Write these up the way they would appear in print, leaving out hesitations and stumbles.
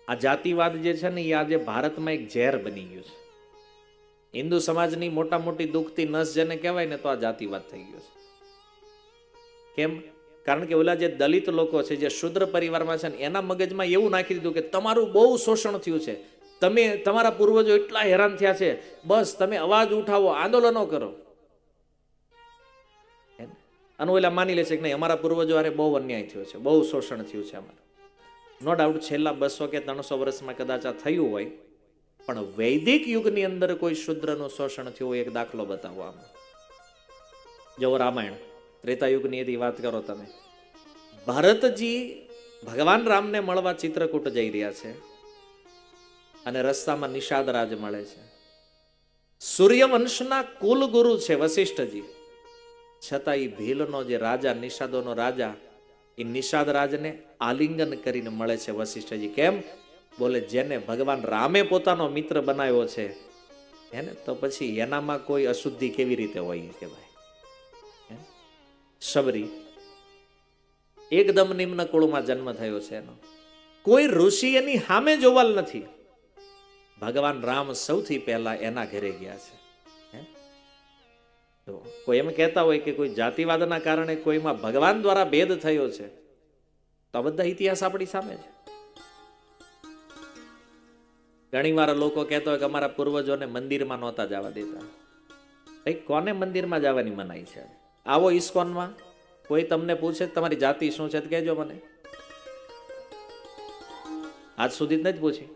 આ જાતિવાદ જે છે ને એ આજે ભારતમાં એક ઝેર બની ગયું છે. હિન્દુ સમાજની મોટા મોટી દુખતી નસ જેને કહેવાય ને તો આ જાતિવાદ થઈ ગયો છે. કેમ? કારણ કે ઓલા જે દલિત લોકો છે, જે શુદ્ર પરિવારમાં છે ને, એના મગજમાં એવું નાખી દીધું કે તમારું બહુ શોષણ થયું છે, તમે તમારા પૂર્વજો એટલા હેરાન થયા છે, બસ તમે અવાજ ઉઠાવો, આંદોલનો કરો. અને ઓલા માની લે છે કે નહીં, અમારા પૂર્વજો અરે બહુ અન્યાય થયો છે, બહુ શોષણ થયું છે અમારે. નો ડાઉટ છેલ્લા 200 કે 300 વર્ષમાં કદાચ આ થયું હોય, પણ વૈદિક યુગની અંદર કોઈ શુદ્રનું શોષણ થયું હોય એક દાખલો બતાવો આમાં. જો રામાયણ ત્રેતાયુગની એની વાત કરો તમે. ભરતજી ભગવાન રામને મળવા ચિત્રકૂટ જઈ રહ્યા છે અને રસ્તામાં નિષાદ રાજ મળે છે. સૂર્યવંશના કુલ ગુરુ છે વશિષ્ઠજી, છતાં એ ભીલનો જે રાજા, નિષાદોનો રાજા, એ નિષાદ રાજને આલિંગન કરીને મળે છે વશિષ્ઠજી. કેમ? બોલે જેને ભગવાન રામે પોતાનો મિત્ર બનાવ્યો છે એને તો પછી એનામાં કોઈ અશુદ્ધિ કેવી રીતે હોય કે ભાઈ. શબરી એકદમ નિમ્ન કુળમાં જન્મ થયો છે એનો, કોઈ ઋષિ એની સામે જોવાલ નથી. ભગવાન રામ સૌથી પહેલા એના ઘરે ગયા છે. તો કોઈ એમ કહેતા હોય કે કોઈ જાતિવાદના કારણે કોઈમાં ભગવાન દ્વારા ભેદ થયો છે, તો આ બધા ઇતિહાસ આપણી સામે છે. ઘણી વાર લોકો કહેતા હોય કે અમારા પૂર્વજોને મંદિરમાં નહોતા જવા દેતા. ભાઈ, કોને મંદિરમાં જવાની મનાઈ છે? આવો ઇસ્કોનમાં, કોઈ તમને પૂછે તમારી જાતિ શું છે તો કહેજો મને. આજ સુધી જ નથી પૂછી.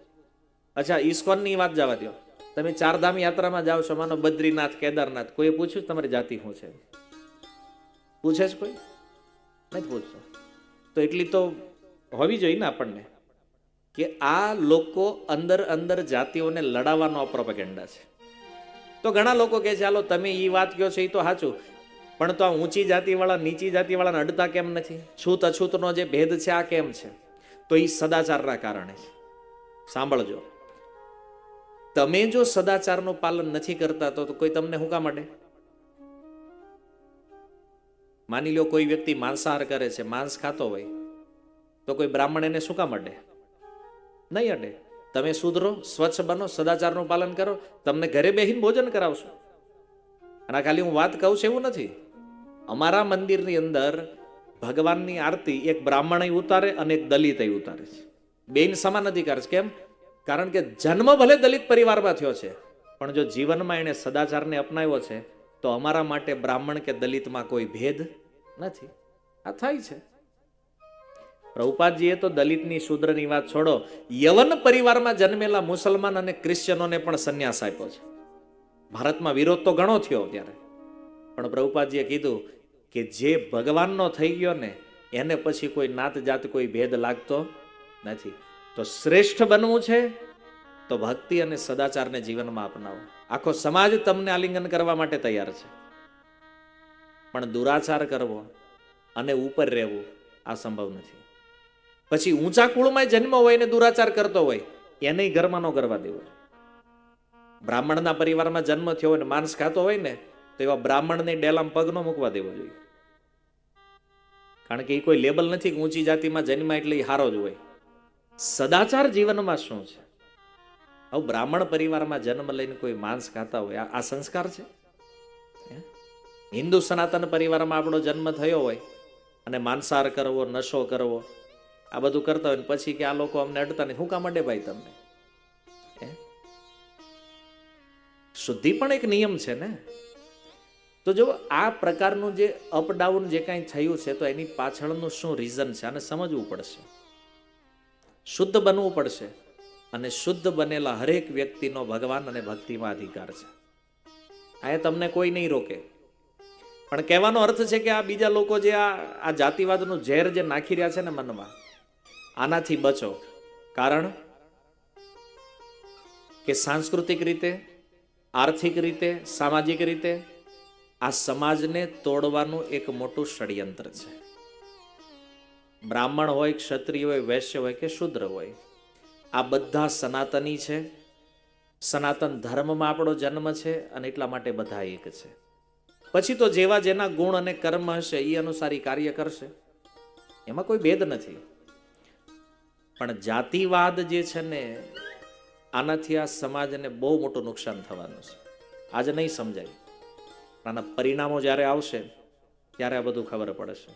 અચ્છા, ઇસ્કોનની વાત જવા દો, તમે ચારધામ યાત્રામાં જાઓ છો, માનો બદ્રીનાથ, કેદારનાથ, કોઈ પૂછ્યું તમારી જાતિ શું છે? પૂછે છે કોઈ? નથી પૂછતો. તો એટલી તો હોવી જોઈએ ને આપણને કે આ લોકો અંદર અંદર જાતિઓને લડાવવાનો પ્રોપેગેન્ડા છે. તો ઘણા લોકો કહે છે ચાલો તમે એ વાત કહો છો એ તો સાચું, પણ તો આ ઊંચી જાતિવાળા નીચી જાતિવાળાને અડતા કેમ નથી? છૂત અછૂતનો જે ભેદ છે આ કેમ છે? તો એ સદાચારના કારણે છે. સાંભળજો, તમે જો સદાચારનું પાલન નથી કરતા તો કોઈ તમને શું કામ અડે? માની લો કોઈ વ્યક્તિ માંસાહાર કરે છે, માંસ ખાતો હોય, તો કોઈ બ્રાહ્મણ એને શું કામ અડે? નહીં અડે. તમે સુધરો, સ્વચ્છ બનો, સદાચારનું પાલન કરો, તમને ઘરે બેસીને ભોજન કરાવશો. અને ખાલી હું વાત કહું છું એવું નથી. અમારા મંદિરની અંદર ભગવાનની આરતી એક બ્રાહ્મણ ઉતારે અને એક દલિત ઉતારે છે. બેન સમાન અધિકાર છે. કેમ? કારણ કે જન્મ ભલે દલિત પરિવારમાં થયો છે, પણ જો જીવનમાં એને સદાચારને અપનાવ્યો છે, તો અમારા માટે બ્રાહ્મણ કે દલિતમાં કોઈ ભેદ નથી. આ થાય છે. પ્રભુપાદજીએ તો દલિતની શૂદ્રની વાત છોડો, યવન પરિવારમાં જન્મેલા મુસલમાન અને ક્રિશ્ચનોને પણ સંન્યાસ આપ્યો છે. ભારતમાં વિરોધ તો ઘણો થયો ત્યારે, પણ પ્રભુપાદજીએ કીધું કે જે ભગવાનનો થઈ ગયો ને એને પછી કોઈ નાત જાત કોઈ ભેદ લાગતો નથી. તો શ્રેષ્ઠ બનવું છે તો ભક્તિ અને સદાચારને જીવનમાં અપનાવો. આખો સમાજ તમને આલિંગન કરવા માટે તૈયાર છે, પણ દુરાચાર કરવો અને ઉપર રહેવું આ સંભવ નથી. પછી ઊંચા કુળમાં જન્મ હોય ને દુરાચાર કરતો હોય એને ઘરમાં ન કરવા દેવો. બ્રાહ્મણના પરિવારમાં જન્મ થયો હોય ને માંસ ખાતો હોય ને તો એવા બ્રાહ્મણને ડેલામાં પગ ન મૂકવા દેવો જોઈએ. કારણ કે એ કોઈ લેબલ નથી કે ઊંચી જાતિમાં જન્મ એટલે એ હારો જ હોય. સદાચાર જીવનમાં શું છે? હવે બ્રાહ્મણ પરિવારમાં જન્મ લઈને કોઈ માંસ ખાતા હોય, આ સંસ્કાર છે? હિન્દુ સનાતન પરિવારમાં આપણો જન્મ થયો હોય અને માંસાહાર કરવો, નશો કરવો, આ બધું કરતા હોય, પછી કે આ લોકો અમને અડતા નહીં, શું કામ અડે ભાઈ તમને? શુદ્ધિ પણ એક નિયમ છે ને. તો જો આ પ્રકારનું જે અપડાઉન જે કાંઈ થયું છે, તો એની પાછળનું શું રીઝન છે આને સમજવું પડશે. શુદ્ધ બનવું પડશે, અને શુદ્ધ બનેલા હરેક વ્યક્તિનો ભગવાન અને ભક્તિમાં અધિકાર છે. આ તમને કોઈ નહીં રોકે. પણ કહેવાનો અર્થ છે કે આ બીજા લોકો જે આ જાતિવાદનું ઝેર જે નાખી રહ્યા છે ને મનમાં, આનાથી બચો. કારણ કે સાંસ્કૃતિક રીતે, આર્થિક રીતે, સામાજિક રીતે આ સમાજને તોડવાનું એક મોટું ષડયંત્ર છે. બ્રાહ્મણ હોય, ક્ષત્રિય હોય, વૈશ્ય હોય કે શૂદ્ર હોય, આ બધા સનાતની છે. સનાતન ધર્મમાં આપણો જન્મ છે અને એટલા માટે બધા એક છે. પછી તો જેવા જેના ગુણ અને કર્મ હશે એ અનુસાર કાર્ય કરશે, એમાં કોઈ ભેદ નથી. પણ જાતિવાદ જે છે ને, આનાથી આ સમાજને બહુ મોટું નુકસાન થવાનું છે. આજે નહીં સમજાય, આના પરિણામો જ્યારે આવશે ત્યારે આ બધું ખબર પડશે.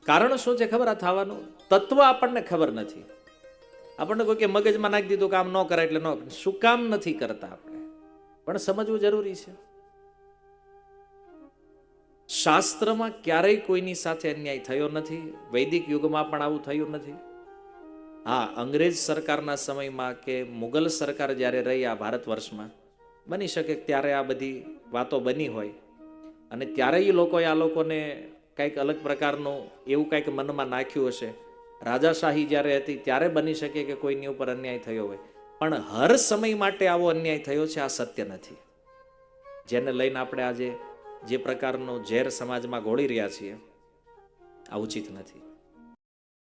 કારણ શું છે ખબર? આ થવાનું તત્વ આપણને ખબર નથી. આપણને કોઈ કે મગજમાં નાખી દીધું કામ ન કરાય એટલે ન. શું કામ નથી કરતા આપણે પણ સમજવું જરૂરી છે. શાસ્ત્રમાં ક્યારેય કોઈની સાથે અન્યાય થયો નથી. વૈદિક યુગમાં પણ આવું થયું નથી. હા, અંગ્રેજ સરકારના સમયમાં કે મુગલ સરકાર જ્યારે રહી આ ભારત વર્ષમાં, બની શકે ત્યારે આ બધી વાતો બની હોય અને ત્યારે એ લોકોએ આ લોકોને કંઈક અલગ પ્રકારનું એવું કંઈક મનમાં નાખ્યું હશે. રાજાશાહી જ્યારે હતી ત્યારે બની શકે કે કોઈની ઉપર અન્યાય થયો હોય, પણ હર સમય માટે આવો અન્યાય થયો છે આ સત્ય નથી. જેને લઈને આપણે આજે જે પ્રકારનો ઝેર સમાજમાં ઘોળી રહ્યા છીએ, આ ઉચિત નથી.